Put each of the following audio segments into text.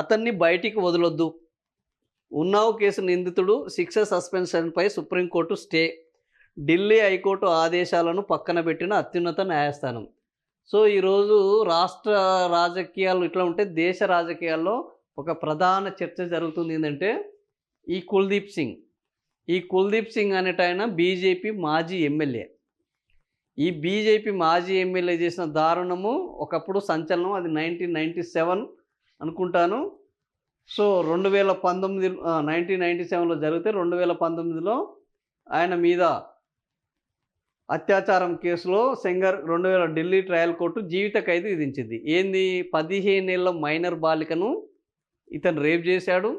అతన్ని బయటికి వదలొద్దు. ఉన్నావ్ కేసు నిందితుడు శిక్ష సస్పెన్షన్పై సుప్రీంకోర్టు స్టే. ఢిల్లీ హైకోర్టు ఆదేశాలను పక్కన పెట్టిన అత్యున్నత న్యాయస్థానం. సో ఈరోజు రాష్ట్ర రాజకీయాలు ఇట్లా ఉంటే దేశ రాజకీయాల్లో ఒక ప్రధాన చర్చ జరుగుతుంది. ఏంటంటే ఈ కుల్దీప్ సింగ్. ఈ కుల్దీప్ సింగ్ అనేటాయన బీజేపీ మాజీ ఎమ్మెల్యే. ఈ బీజేపీ మాజీ ఎమ్మెల్యే చేసిన దారుణము ఒకప్పుడు సంచలనం. అది 1997 అనుకుంటాను. సో 1997లో జరిగితే 2019లో ఆయన మీద అత్యాచారం కేసులో సెంగర్ 2000 ఢిల్లీ ట్రయల్ కోర్టు జీవిత ఖైదు విధించింది. ఏంది 15 ఏళ్ల మైనర్ బాలికను ఇతను రేప్ చేశాడు.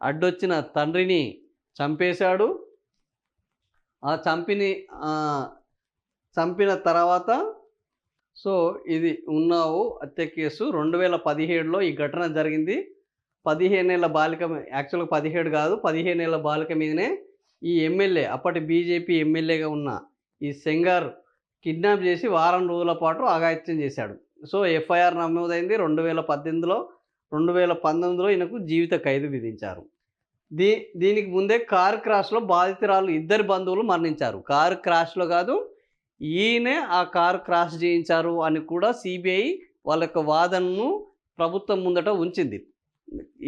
అడ్డొచ్చిన తండ్రిని చంపేశాడు. ఆ చంపిన తర్వాత సో ఇది ఉన్నావు హత్య కేసు 2017లో ఈ ఘటన జరిగింది. 15 ఏళ్ల బాలిక, యాక్చువల్గా 17 కాదు 15 ఏళ్ల బాలిక మీదనే ఈ ఎమ్మెల్యే, అప్పటి బీజేపీ ఎమ్మెల్యేగా ఉన్న ఈ సెంగార్ కిడ్నాప్ చేసి వారం రోజుల పాటు అఘాయిత్యం చేశాడు. సో ఎఫ్ఐఆర్ నమోదైంది 2018లో. 2019లో ఈయనకు జీవిత ఖైదు విధించారు. దీనికి ముందే కారు క్రాష్లో బాధితురాలు ఇద్దరు బంధువులు మరణించారు. కారు క్రాష్లో కాదు, ఈయనే ఆ కారు క్రాష్ చేయించారు అని కూడా సిబిఐ వాళ్ళ యొక్క వాదనను ప్రభుత్వం ముందట ఉంచింది.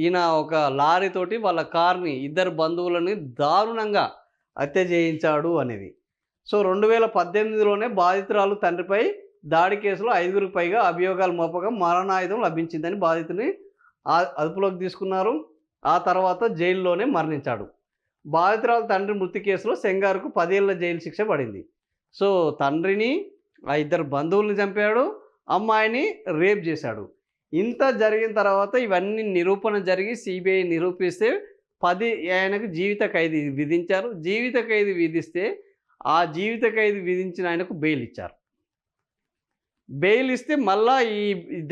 ఈయన ఒక లారీతోటి వాళ్ళ కార్ని, ఇద్దరు బంధువులని దారుణంగా హత్య చేయించాడు అనేది. సో 2018లోనే బాధితురాలు తండ్రిపై దాడి కేసులో 5గురికి పైగా అభియోగాలు మోపగా మరణాయుధం లభించిందని బాధితుని అదుపులోకి తీసుకున్నారు. ఆ తర్వాత జైల్లోనే మరణించాడు. బాధితురాలు తండ్రి మృతి కేసులో సెంగార్కు 10 ఏళ్ల జైలు శిక్ష పడింది. సో తండ్రిని, ఆ ఇద్దరు బంధువుల్ని చంపాడు, అమ్మాయిని రేప్ చేశాడు. ఇంత జరిగిన తర్వాత ఇవన్నీ నిరూపణ జరిగి సిబిఐ నిరూపిస్తే ఆయనకు జీవిత ఖైదు విధించారు. జీవిత ఖైదు విధిస్తే ఆ జీవిత ఖైదు విధించిన ఆయనకు బెయిల్ ఇచ్చారు. బెయిల్ ఇస్తే మళ్ళా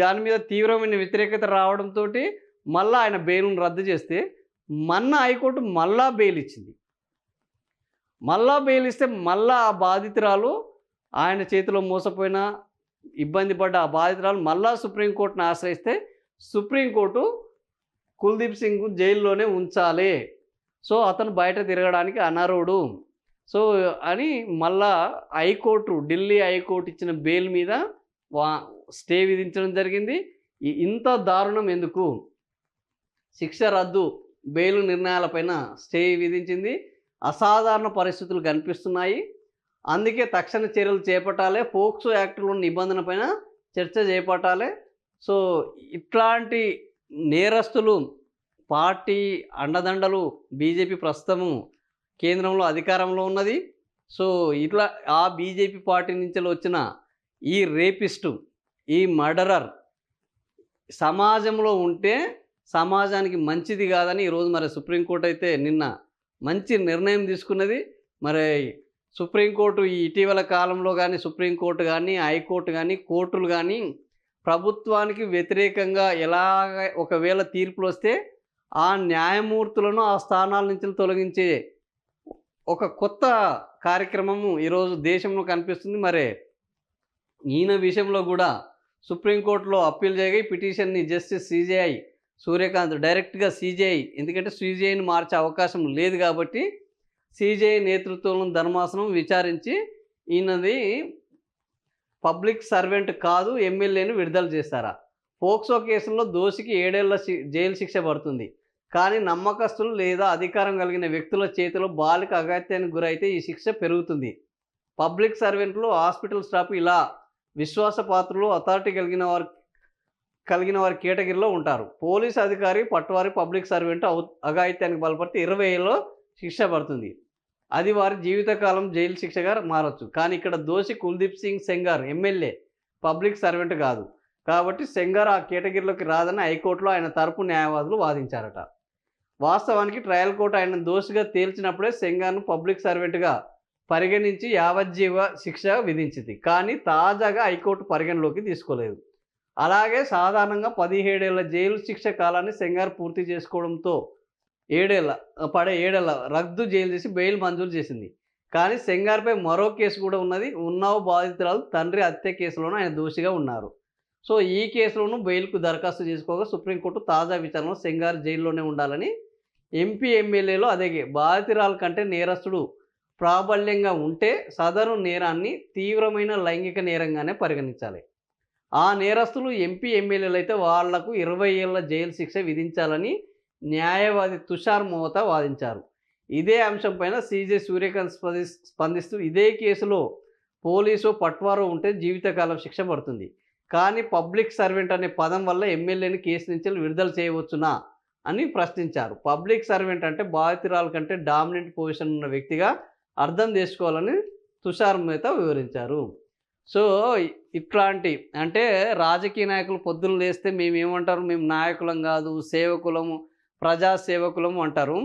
దాని మీద తీవ్రమైన వ్యతిరేకత రావడంతో మళ్ళీ ఆయన బెయిల్ను రద్దు చేస్తే మొన్న హైకోర్టు మళ్ళా బెయిల్ ఇచ్చింది. మళ్ళా బెయిల్ ఇస్తే మళ్ళా ఆ బాధితురాలు, ఆయన చేతిలో మోసపోయిన ఇబ్బంది పడ్డ ఆ బాధితురాలు మళ్ళా సుప్రీంకోర్టును ఆశ్రయిస్తే సుప్రీంకోర్టు కుల్దీప్ సింగ్ జైల్లోనే ఉంచాలి, సో అతను బయట తిరగడానికి అనర్హుడు సో అని మళ్ళా హైకోర్టు, ఢిల్లీ హైకోర్టు ఇచ్చిన బెయిల్ మీద స్టే విధించడం జరిగింది. ఇంత దారుణం ఎందుకు? శిక్ష రద్దు, బెయిల్ నిర్ణయాలపైన స్టే విధించింది. అసాధారణ పరిస్థితులు కనిపిస్తున్నాయి. అందుకే తక్షణ చర్యలు చేపట్టాలి. పోక్సో యాక్టులో నిబంధన పైన చర్చ చేపట్టాలి. సో ఇట్లాంటి నేరస్తులు, పార్టీ అండదండలు, బీజేపీ ప్రస్తుతము కేంద్రంలో అధికారంలో ఉన్నది. సో ఇట్లా ఆ బీజేపీ పార్టీ నుంచి వచ్చిన ఈ రేపిస్టు, ఈ మర్డరర్ సమాజంలో ఉంటే సమాజానికి మంచిది కాదని ఈరోజు మరి సుప్రీంకోర్టు అయితే నిన్న మంచి నిర్ణయం తీసుకున్నది. మరి సుప్రీంకోర్టు ఈ ఇటీవల కాలంలో కానీ సుప్రీంకోర్టు కానీ హైకోర్టు కానీ కోర్టులు కానీ ప్రభుత్వానికి వ్యతిరేకంగా ఎలాగ ఒకవేళ తీర్పులు వస్తే ఆ న్యాయమూర్తులను ఆ స్థానాల నుంచి తొలగించే ఒక కొత్త కార్యక్రమము ఈరోజు దేశంలో కనిపిస్తుంది. మరి ఈయన విషయంలో కూడా సుప్రీంకోర్టులో అప్పీల్ చేయగా పిటిషన్ని జస్టిస్ సిజేఐ సూర్యకాంత్ డైరెక్ట్గా సిజేఐ, ఎందుకంటే సిజేఐని మార్చే అవకాశం లేదు కాబట్టి సిజేఐ నేతృత్వంలో ధర్మాసనం విచారించి ఈయనది పబ్లిక్ సర్వెంట్ కాదు, ఎమ్మెల్యేని విడుదల చేస్తారా? పోక్సో కేసుల్లో దోషికి 7 ఏళ్ల జైలు శిక్ష పడుతుంది. కానీ నమ్మకస్తులు లేదా అధికారం కలిగిన వ్యక్తుల చేతిలో బాలిక అఘాయిత్యానికి గురైతే ఈ శిక్ష పెరుగుతుంది. పబ్లిక్ సర్వెంట్లు, హాస్పిటల్ స్టాఫ్ ఇలా విశ్వాసపాత్రులు, అథారిటీ కలిగిన వారి కేటగిరీలో ఉంటారు. పోలీస్ అధికారి, పట్టువారి, పబ్లిక్ సర్వెంట్ అఘాయిత్యానికి పాల్పడితే 20 ఏళ్ళలో శిక్ష పడుతుంది. అది వారి జీవితకాలం జైలు శిక్షగా మారచ్చు. కానీ ఇక్కడ దోషి Kuldeep Singh Sengar MLA, public servant కాదు కాబట్టి సెంగార్ ఆ కేటగిరీలోకి రాదని హైకోర్టులో ఆయన తరపు న్యాయవాదులు వాదించారట. వాస్తవానికి ట్రయల్ కోర్టు ఆయన దోషిగా తేల్చినప్పుడే సెంగార్ను పబ్లిక్ సర్వెంట్గా పరిగణించి యావజ్జీవ శిక్ష విధించింది. కానీ తాజాగా హైకోర్టు పరిగణలోకి తీసుకోలేదు. అలాగే సాధారణంగా 17 ఏళ్ల జైలు శిక్ష కాలాన్ని సెంగార్ పూర్తి చేసుకోవడంతో 7 ఏళ్ల రద్దు జైలు చేసి బెయిల్ మంజూరు చేసింది. కానీ సెంగార్పై మరో కేసు కూడా ఉన్నది. ఉన్నావ్ బాధితురాలు తండ్రి హత్య కేసులోనూ ఆయన దోషిగా ఉన్నారు. సో ఈ కేసులోనూ బెయిల్కు దరఖాస్తు చేసుకోగా సుప్రీంకోర్టు తాజా విచారణలో సెంగార్ జైల్లోనే ఉండాలని ఎంపీ ఎమ్మెల్యేలు అదే బాధితురాల కంటే నేరస్తుడు ప్రాబల్యంగా ఉంటే సదరు నేరాన్ని తీవ్రమైన లైంగిక నేరంగానే పరిగణించాలి. ఆ నేరస్తులు ఎంపీ ఎమ్మెల్యేలు అయితే వాళ్లకు 20 ఏళ్ల జైలు శిక్ష విధించాలని న్యాయవాది తుషార్ మోహతా వాదించారు. ఇదే అంశంపైన సీజే సూర్యకాంత్ స్పందిస్తూ ఇదే కేసులో పోలీసు పట్వారో ఉంటే జీవితకాలం శిక్ష పడుతుంది. కానీ పబ్లిక్ సర్వెంట్ అనే పదం వల్ల ఎమ్మెల్యేని కేసు నుంచి విడుదల చేయవచ్చునా అని ప్రశ్నించారు. పబ్లిక్ సర్వెంట్ అంటే బాధితురాల కంటే డామినెంట్ పొజిషన్ ఉన్న వ్యక్తిగా అర్థం చేసుకోవాలని తుషార్ మెహతా వివరించారు. సో ఇట్లాంటి అంటే రాజకీయ నాయకులు పొద్దున్న లేస్తే మేమేమంటారు, మేము నాయకులం కాదు, సేవకులము, ప్రజా సేవకులము అంటారు.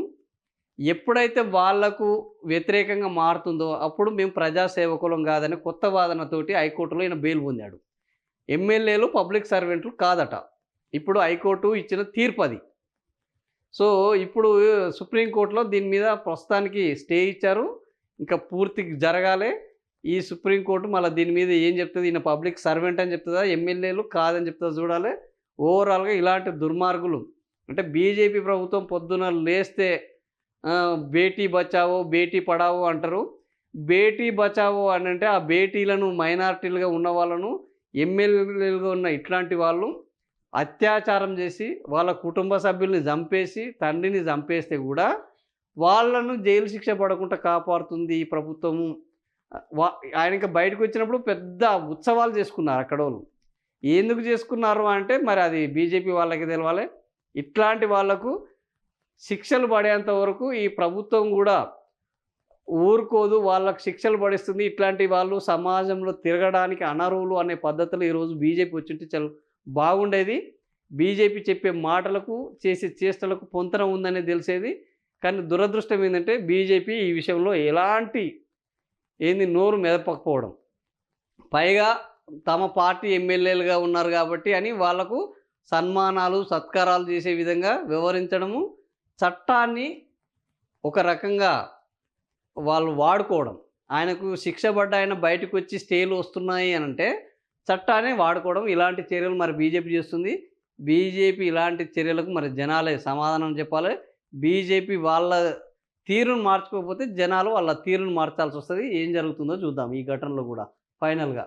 ఎప్పుడైతే వాళ్లకు వ్యతిరేకంగా మారుతుందో అప్పుడు మేము ప్రజా సేవకులం కాదని కొత్త వాదనతోటి హైకోర్టులో ఈయన బెయిల్ పొందాడు. ఎమ్మెల్యేలు పబ్లిక్ సర్వెంట్లు కాదట. ఇప్పుడు హైకోర్టు ఇచ్చిన తీర్పు అది. సో ఇప్పుడు సుప్రీంకోర్టులో దీని మీద ప్రస్తుతానికి స్టే ఇచ్చారు. ఇంకా పూర్తి జరగాలి. ఈ సుప్రీంకోర్టు మళ్ళీ దీని మీద ఏం చెప్తుంది, ఈయన పబ్లిక్ సర్వెంట్ అని చెప్తుందా, ఎమ్మెల్యేలు కాదని చెప్తుందా చూడాలి. ఓవరాల్గా ఇలాంటి దుర్మార్గులు అంటే బీజేపీ ప్రభుత్వం పొద్దున లేస్తే బేటీ బచావో బేటీ పడావో అంటారు. బేటీ బచావో అని అంటే ఆ బేటీలను మైనారిటీలుగా ఉన్న వాళ్ళను ఎమ్మెల్యేలుగా ఉన్న ఇట్లాంటి వాళ్ళు అత్యాచారం చేసి వాళ్ళ కుటుంబ సభ్యుల్ని చంపేసి తండ్రిని చంపేస్తే కూడా వాళ్ళను జైలు శిక్ష పడకుండా కాపాడుతుంది ఈ ప్రభుత్వము. ఆయనకి బయటకు వచ్చినప్పుడు పెద్ద ఉత్సవాలు చేసుకున్నారు అక్కడ వాళ్ళు. ఎందుకు చేసుకున్నారు అంటే మరి అది బీజేపీ వాళ్ళకి తెలవాలి. ఇట్లాంటి వాళ్లకు శిక్షలు పడేంత వరకు ఈ ప్రభుత్వం కూడా ఊరుకోదు, వాళ్ళకు శిక్షలు పడిస్తుంది. ఇట్లాంటి వాళ్ళు సమాజంలో తిరగడానికి అనర్హులు అనే పద్ధతులు ఈరోజు బీజేపీ వచ్చింటే చాలా బాగుండేది. బీజేపీ చెప్పే మాటలకు చేసే చేష్టలకు పొంతన ఉందనే తెలిసేది. కానీ దురదృష్టం ఏంటంటే బీజేపీ ఈ విషయంలో ఎలాంటి నోరు మెదపకపోవడం, పైగా తమ పార్టీ ఎమ్మెల్యేలుగా ఉన్నారు కాబట్టి అని వాళ్లకు సన్మానాలు సత్కారాలు చేసే విధంగా వ్యవహరించడము, చట్టాన్ని ఒక రకంగా వాళ్ళు వాడుకోవడం. ఆయనకు శిక్ష పడ్డ ఆయన బయటకు వచ్చి స్టేలు వస్తున్నాయి అని అంటే చట్టాన్ని వాడుకోవడం, ఇలాంటి చర్యలు మరి బీజేపీ చేస్తుంది. బీజేపీ ఇలాంటి చర్యలకు మరి జనాలే సమాధానం చెప్పాలి. బీజేపీ వాళ్ళ తీరును మార్చుకోకపోతే జనాలు వాళ్ళ తీరును మార్చాల్సి వస్తుంది. ఏం జరుగుతుందో చూద్దాం ఈ ఘటనలో కూడా ఫైనల్గా.